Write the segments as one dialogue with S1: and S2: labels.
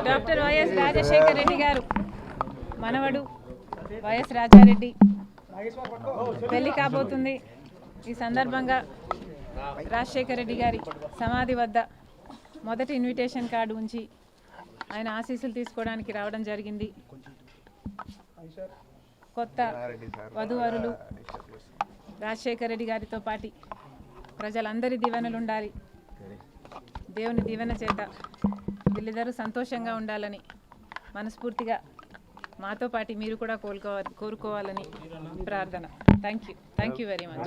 S1: Doctor YS Rajasekhara Reddy గారు మనవడు YS Rajareddy పెళ్లి కాబోతుంది. ఈ సందర్భంగా రాజశేఖర రెడ్డి గారి సమాధి వద్ద మొదటి ఇన్విటేషన్ కార్డు ఉంచి ఆయన ఆశీస్సులు తీసుకోవడానికి రావడం జరిగింది. కొత్త వధూవరులు రాజశేఖర రెడ్డి గారితో పాటు ప్రజలందరి దీవెనలు ఉండాలి, దేవుని దీవెన చేత వీళ్ళిద్దరూ సంతోషంగా ఉండాలని మనస్ఫూర్తిగా మాతో పాటు మీరు కూడా కోరుకోవాలని ప్రార్థన. Thank you very much.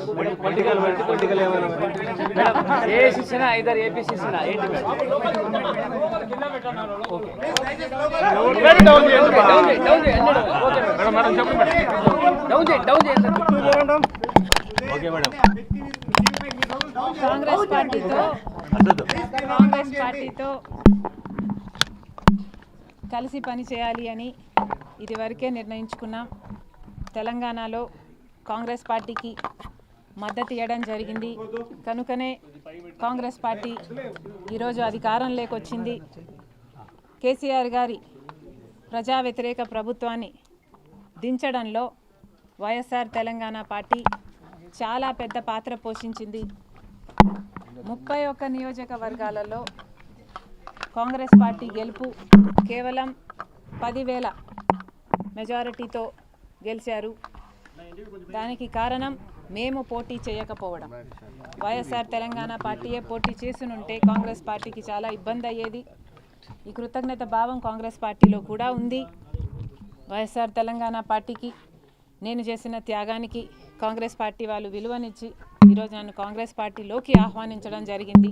S1: Congress పార్టీతో కలిసి పని చేయాలి అని ఇదివరకే నిర్ణయించుకున్నాం. తెలంగాణలో కాంగ్రెస్ పార్టీకి మద్దతు ఇవ్వడం జరిగింది. కనుకనే కాంగ్రెస్ పార్టీ ఈరోజు అధికారంలోకి వచ్చింది. కేసీఆర్ గారి ప్రజా వ్యతిరేక ప్రభుత్వాన్ని దించడంలో వైఎస్ఆర్ తెలంగాణ పార్టీ చాలా పెద్ద పాత్ర పోషించింది. 31 నియోజకవర్గాలలో కాంగ్రెస్ పార్టీ గెలుపు కేవలం 10,000 మెజారిటీతో గెలిచారు. దానికి కారణం మేము పోటీ చేయకపోవడం. వైఎస్ఆర్ తెలంగాణ పార్టీయే పోటీ చేసునుంటే కాంగ్రెస్ పార్టీకి చాలా ఇబ్బంది అయ్యేది. ఈ కృతజ్ఞత భావం కాంగ్రెస్ పార్టీలో కూడా ఉంది. వైఎస్ఆర్ తెలంగాణ పార్టీకి నేను చేసిన త్యాగానికి కాంగ్రెస్ పార్టీ వాళ్ళు విలువనిచ్చి ఈరోజు నన్ను కాంగ్రెస్ పార్టీలోకి ఆహ్వానించడం జరిగింది.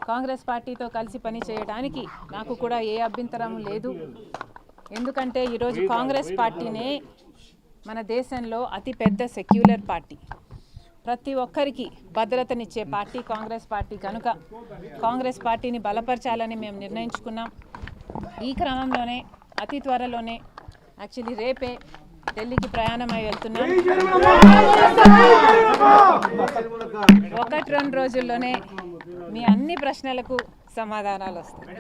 S1: కాంగ్రెస్ పార్టీతో కలిసి పని చేయడానికి నాకు కూడా ఏ అభ్యంతరం లేదు. ఎందుకంటే ఈరోజు కాంగ్రెస్ పార్టీనే మన దేశంలో అతిపెద్ద సెక్యులర్ పార్టీ, ప్రతి ఒక్కరికి భద్రతనిచ్చే పార్టీ కాంగ్రెస్ పార్టీ. కనుక కాంగ్రెస్ పార్టీని బలపరచాలని మేము నిర్ణయించుకున్నాం. ఈ క్రమంలోనే అతి త్వరలోనే యాక్చువల్లీ రేపే ఢిల్లీకి ప్రయాణమై వెళ్తున్నాం. 1-2 రోజుల్లోనే మీ అన్ని ప్రశ్నలకు సమాధానాలు వస్తాయి.